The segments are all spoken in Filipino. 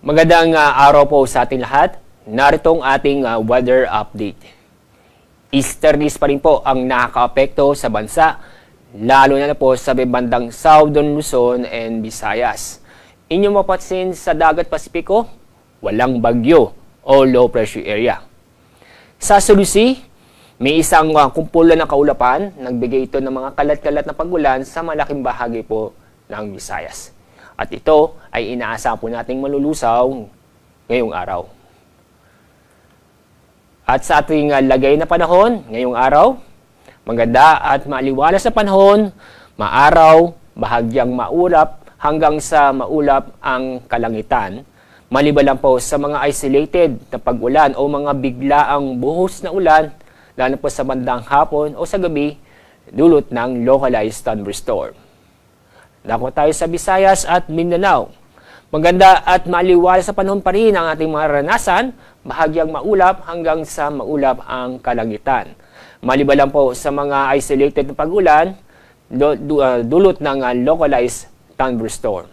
Magandang araw po sa ating lahat. Narito ang ating weather update. Easterlies pa rin po ang nakakaapekto sa bansa, lalo na po sa bandang Southern Luzon and Visayas. Inyong mapapansin sa dagat Pasipiko, walang bagyo o low pressure area. Sa Sulusi, may isang kumpulan ng kaulapan, nagbigay ito ng mga kalat-kalat na pagulan sa malaking bahagi po ng Visayas. At ito ay inaasahan po nating malulusaw ngayong araw. At sa ating lagay na panahon ngayong araw, maganda at maliwalas na panahon, maaraw, bahagyang maulap hanggang sa maulap ang kalangitan. Maliban lang po sa mga isolated na pag-ulan o mga biglaang buhos na ulan, lalo po sa bandang hapon o sa gabi, dulot ng localized thunderstorm. Dako tayo sa Visayas at Mindanao. Maganda at maliwalas sa panahon pa rin ang ating mga ranasan, bahagyang maulap hanggang sa maulap ang kalangitan. Maliban lang po sa mga isolated na pag-ulan, dulot ng localized thunderstorm.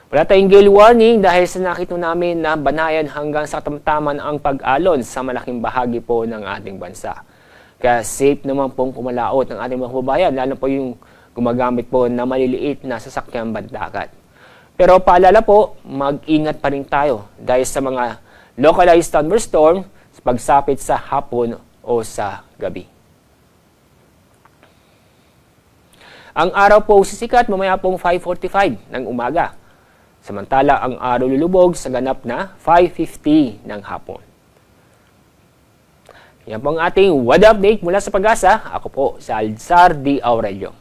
Wala tayong gale warning dahil sa nakita namin na banayan hanggang sa katamtaman ang pag-alon sa malaking bahagi po ng ating bansa. Kaya safe naman pong kumalaot ng ating mga kababayan, lalo po yung gumagamit po na maliliit na sasakyan bandagat. Pero paalala po, mag-ingat pa rin tayo dahil sa mga localized thunderstorm sa pagsapit sa hapon o sa gabi. Ang araw po sisikat mamaya pong 5:45 ng umaga. Samantala ang araw lulubog sa ganap na 5:50 ng hapon. Yan po ang ating weather update mula sa Pag-asa. Ako po si Alzar D. Aurelio.